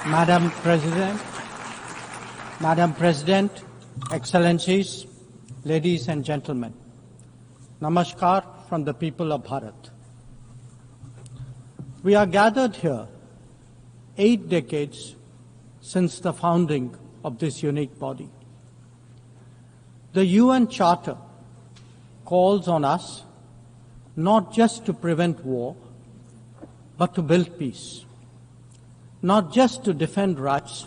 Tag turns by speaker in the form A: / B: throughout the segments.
A: Madam President, Excellencies, ladies and gentlemen, Namaskar from the people of Bharat. We are gathered here 8 decades since the founding of this unique body. The UN Charter calls on us not just to prevent war, but to build peace. Not just to defend rights,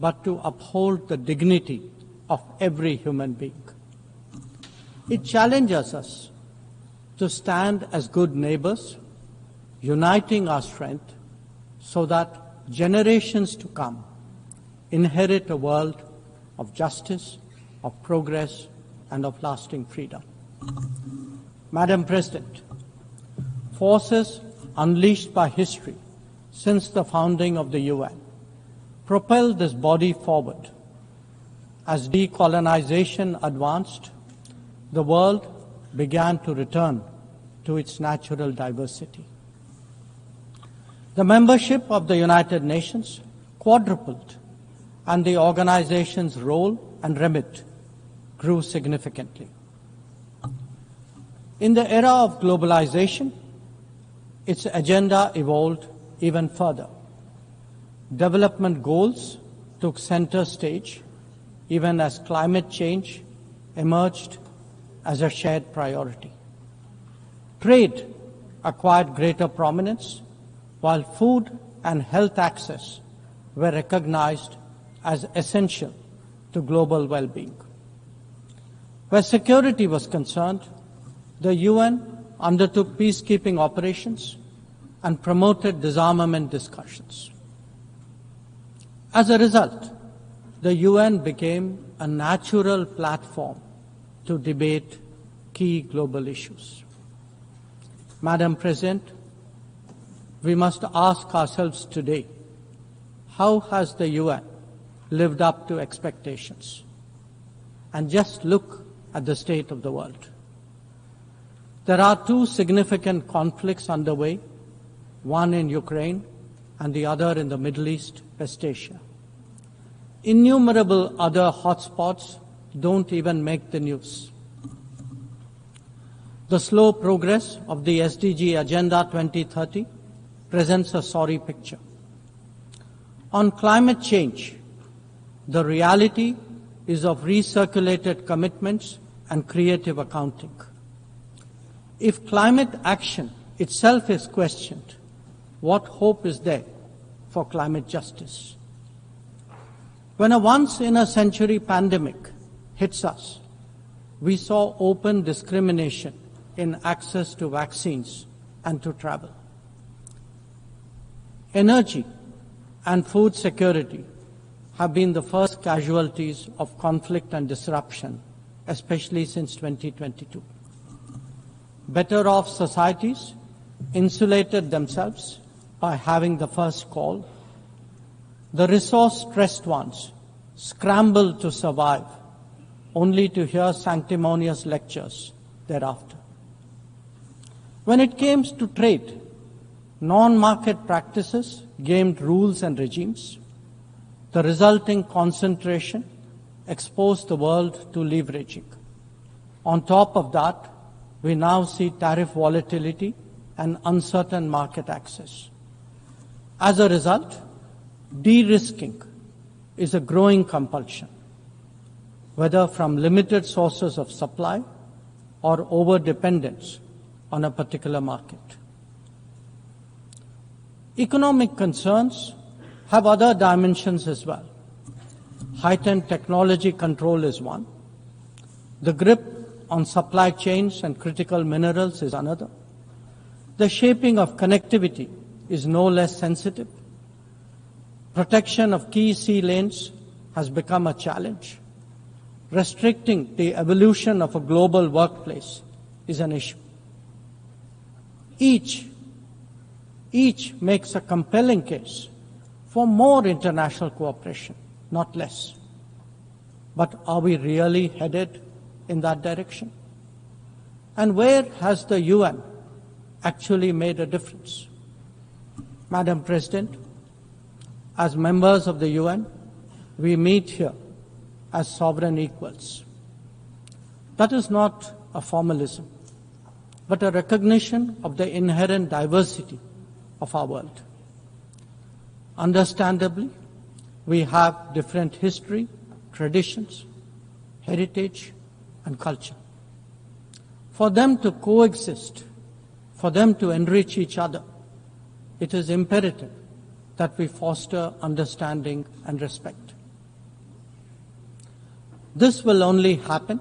A: but to uphold the dignity of every human being. It challenges us to stand as good neighbors, uniting our strength so that generations to come inherit a world of justice, of progress, and of lasting freedom. Madam President, forces unleashed by history since the founding of the UN propelled this body forward. As decolonization advanced, the world began to return to its natural diversity. The membership of the United Nations quadrupled, and the organization's role and remit grew significantly. In the era of globalization, its agenda evolved even further. Development goals took center stage, even as climate change emerged as a shared priority. Trade acquired greater prominence, while food and health access were recognized as essential to global well-being. Where security was concerned, the UN undertook peacekeeping operations and promoted disarmament discussions. As a result, the UN became a natural platform to debate key global issues. Madam President, we must ask ourselves today, how has the UN lived up to expectations? And just look at the state of the world. There are 2 significant conflicts underway, one in Ukraine and the other in the Middle East, West Asia. Innumerable other hotspots don't even make the news. The slow progress of the SDG Agenda 2030 presents a sorry picture. On climate change, the reality is of recirculated commitments and creative accounting. If climate action itself is questioned, what hope is there for climate justice? When a once-in-a-century pandemic hits us, we saw open discrimination in access to vaccines and to travel. Energy and food security have been the first casualties of conflict and disruption, especially since 2022. Better off societies insulated themselves by having the first call. The resource-stressed ones scrambled to survive, only to hear sanctimonious lectures thereafter. When it came to trade, non-market practices gamed rules and regimes. The resulting concentration exposed the world to leveraging. On top of that, we now see tariff volatility and uncertain market access. As a result, de-risking is a growing compulsion, whether from limited sources of supply or over-dependence on a particular market. Economic concerns have other dimensions as well. Heightened technology control is one. The grip on supply chains and critical minerals is another. The shaping of connectivity is no less sensitive. Protection of key sea lanes has become a challenge. Restricting the evolution of a global workplace is an issue. Each makes a compelling case for more international cooperation, not less. But are we really headed in that direction? And where has the UN actually made a difference? Madam President, As members of the UN, we meet here as sovereign equals. That is not a formalism, but a recognition of the inherent diversity of our world. Understandably, we have different history, traditions, heritage, and culture. For them to coexist, for them to enrich each other, it is imperative that we foster understanding and respect. This will only happen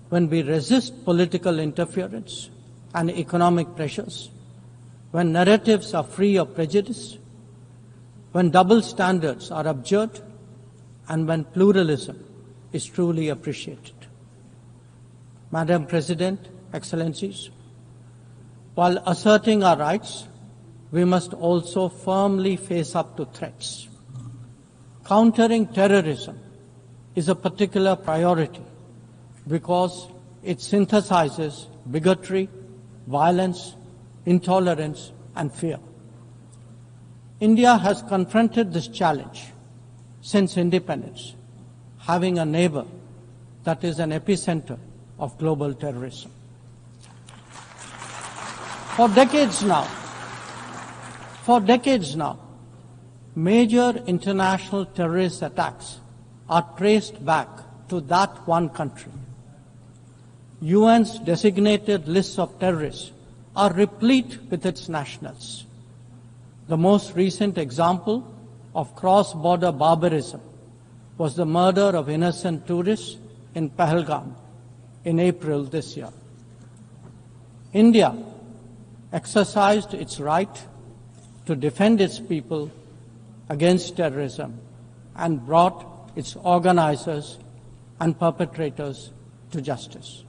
A: when we resist political interference and economic pressures, when narratives are free of prejudice, when double standards are abjured, and when pluralism is truly appreciated. Madam President, Excellencies, while asserting our rights, we must also firmly face up to threats. Countering terrorism is a particular priority because it synthesizes bigotry, violence, intolerance, and fear. India has confronted this challenge since independence, having a neighbor that is an epicenter of global terrorism. For decades now, major international terrorist attacks are traced back to that one country. UN's designated lists of terrorists are replete with its nationals. The most recent example of cross-border barbarism was the murder of innocent tourists in Pahalgam in April this year. India exercised its right to defend its people against terrorism and brought its organizers and perpetrators to justice.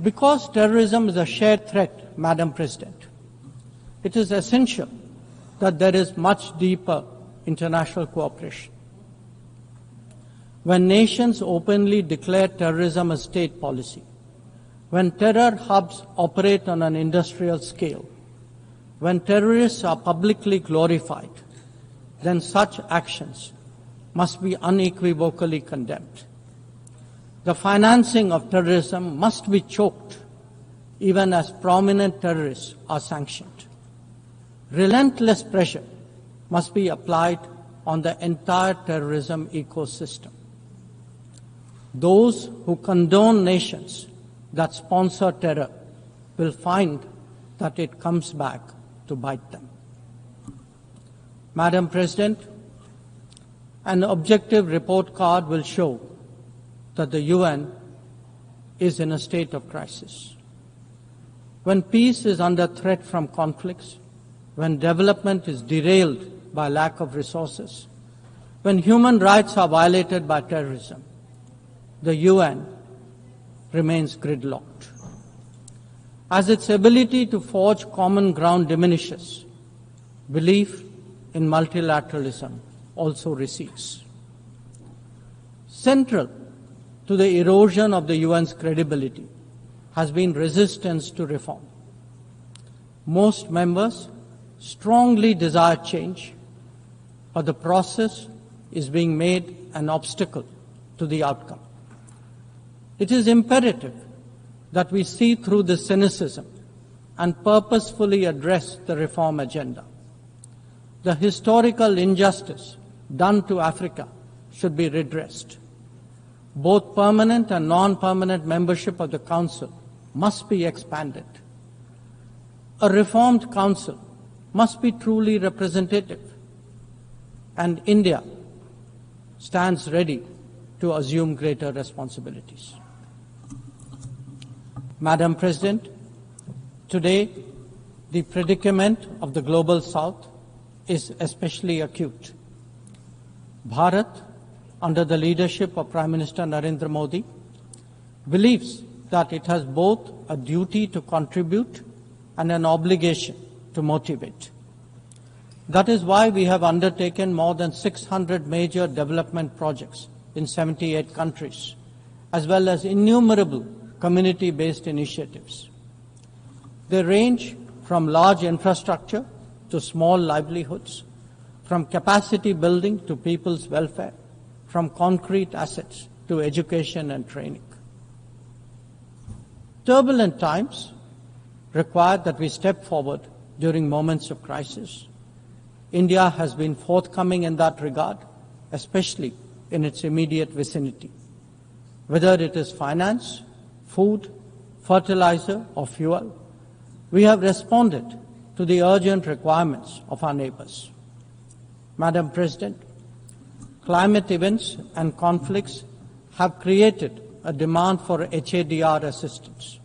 A: Because terrorism is a shared threat, Madam President, it is essential that there is much deeper international cooperation. When nations openly declare terrorism a state policy, when terror hubs operate on an industrial scale, when terrorists are publicly glorified, then such actions must be unequivocally condemned. The financing of terrorism must be choked, even as prominent terrorists are sanctioned. Relentless pressure must be applied on the entire terrorism ecosystem. Those who condone nations that sponsor terror will find that it comes back to bite them. Madam President, an objective report card will show that the UN is in a state of crisis. When peace is under threat from conflicts, when development is derailed by lack of resources, when human rights are violated by terrorism, the UN remains gridlocked. As its ability to forge common ground diminishes, belief in multilateralism also recedes. Central to the erosion of the UN's credibility has been resistance to reform. Most members strongly desire change, but the process is being made an obstacle to the outcome. It is imperative that we see through this cynicism and purposefully address the reform agenda. The historical injustice done to Africa should be redressed. Both permanent and non-permanent membership of the Council must be expanded. A reformed Council must be truly representative, and India stands ready to assume greater responsibilities. Madam President, today the predicament of the Global South is especially acute. Bharat, under the leadership of Prime Minister Narendra Modi, believes that it has both a duty to contribute and an obligation to motivate. That is why we have undertaken more than 600 major development projects in 78 countries, as well as innumerable community-based initiatives. They range from large infrastructure to small livelihoods, from capacity building to people's welfare, from concrete assets to education and training. Turbulent times require that we step forward during moments of crisis. India has been forthcoming in that regard, especially in its immediate vicinity. Whether it is finance, food, fertilizer, or fuel, we have responded to the urgent requirements of our neighbors. Madam President, climate events and conflicts have created a demand for HADR assistance.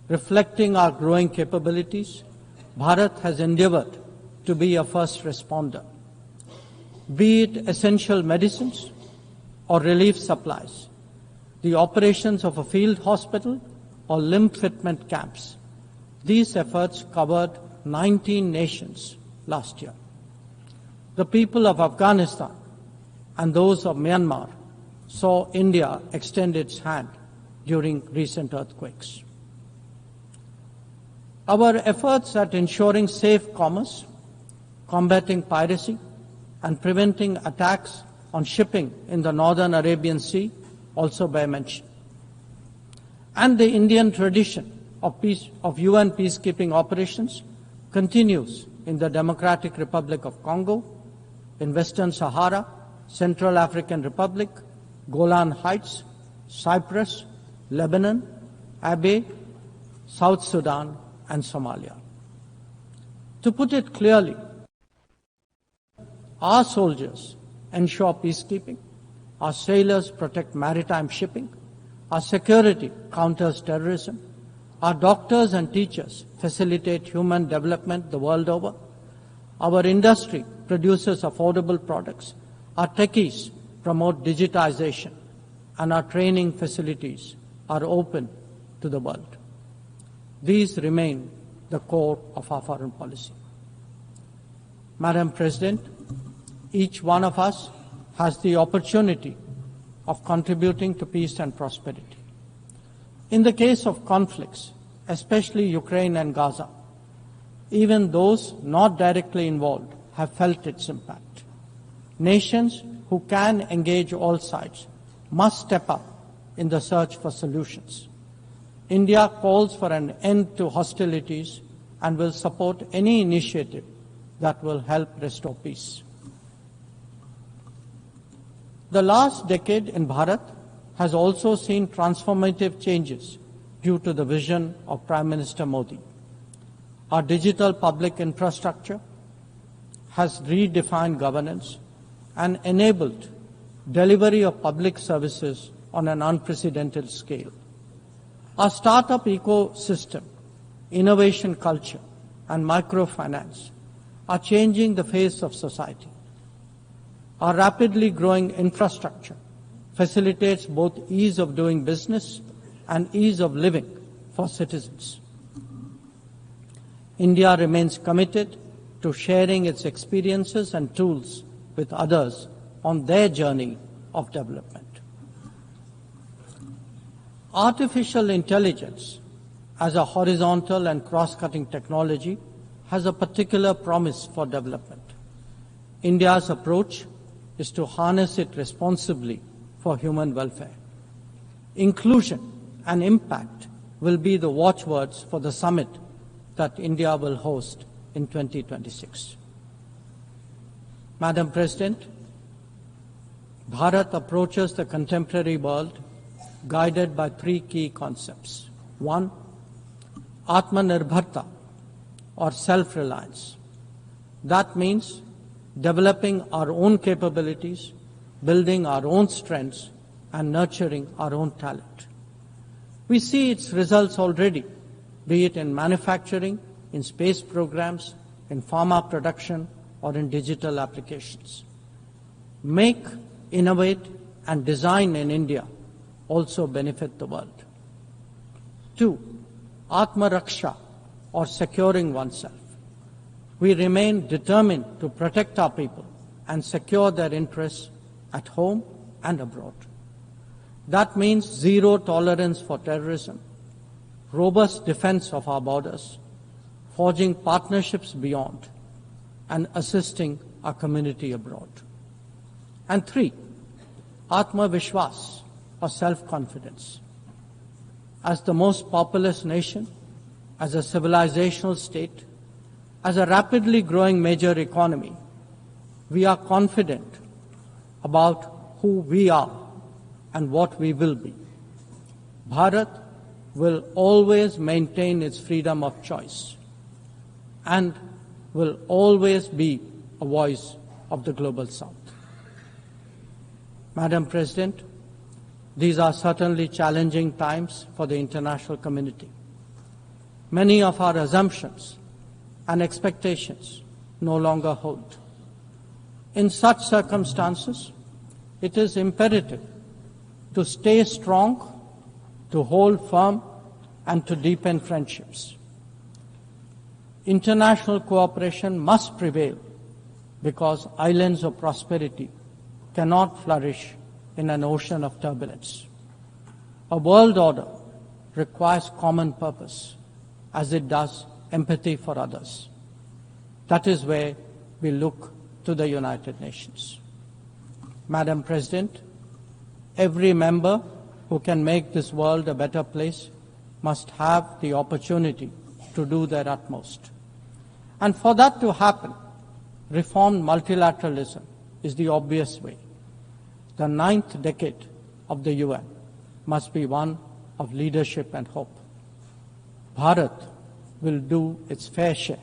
A: Reflecting our growing capabilities, Bharat has endeavored to be a first responder. Be it essential medicines or relief supplies, the operations of a field hospital or limb fitment camps, these efforts covered 19 nations last year. The people of Afghanistan and those of Myanmar saw India extend its hand during recent earthquakes. Our efforts at ensuring safe commerce, combating piracy, and preventing attacks on shipping in the northern Arabian Sea also bear mention. And the Indian tradition of UN peacekeeping operations continues in the Democratic Republic of Congo, in Western Sahara, Central African Republic, Golan Heights, Cyprus, Lebanon, Abyei, South Sudan, and Somalia. To put it clearly, our soldiers ensure peacekeeping, our sailors protect maritime shipping, our security counters terrorism, our doctors and teachers facilitate human development the world over, our industry produces affordable products, our techies promote digitization, and our training facilities are open to the world. These remain the core of our foreign policy. Madam President, each one of us has the opportunity of contributing to peace and prosperity. In the case of conflicts, especially Ukraine and Gaza, even those not directly involved have felt its impact. Nations who can engage all sides must step up in the search for solutions. India calls for an end to hostilities and will support any initiative that will help restore peace. The last decade in Bharat has also seen transformative changes due to the vision of Prime Minister Modi. Our digital public infrastructure has redefined governance and enabled delivery of public services on an unprecedented scale. Our startup ecosystem, innovation culture, and microfinance are changing the face of society. Our rapidly growing infrastructure facilitates both ease of doing business and ease of living for citizens. India remains committed to sharing its experiences and tools with others on their journey of development. Artificial intelligence as a horizontal and cross-cutting technology has a particular promise for development. India's approach is to harness it responsibly for human welfare. Inclusion and impact will be the watchwords for the summit that India will host in 2026. Madam President, Bharat approaches the contemporary world guided by three key concepts. One, Atmanirbharta, or self-reliance. That means developing our own capabilities, building our own strengths, and nurturing our own talent. We see its results already, be it in manufacturing, in space programs, in pharma production, or in digital applications. Make, innovate, and design in India also benefit the world. Two, Atma Raksha, or securing oneself. We remain determined to protect our people and secure their interests at home and abroad. That means zero tolerance for terrorism, robust defense of our borders, forging partnerships beyond, and assisting our community abroad. And 3, Atma Vishwas, or self-confidence. As the most populous nation, as a civilizational state, as a rapidly growing major economy, we are confident about who we are and what we will be. Bharat will always maintain its freedom of choice and will always be a voice of the Global South. Madam President, these are certainly challenging times for the international community. Many of our assumptions and expectations no longer hold. In such circumstances, it is imperative to stay strong, to hold firm, and to deepen friendships. International cooperation must prevail because islands of prosperity cannot flourish in an ocean of turbulence. A world order requires common purpose, as it does empathy for others. That is where we look to the United Nations. Madam President, every member who can make this world a better place must have the opportunity to do their utmost. And for that to happen, reformed multilateralism is the obvious way. The 9th decade of the UN must be one of leadership and hope. Bharat will do its fair share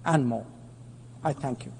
A: and more. I thank you.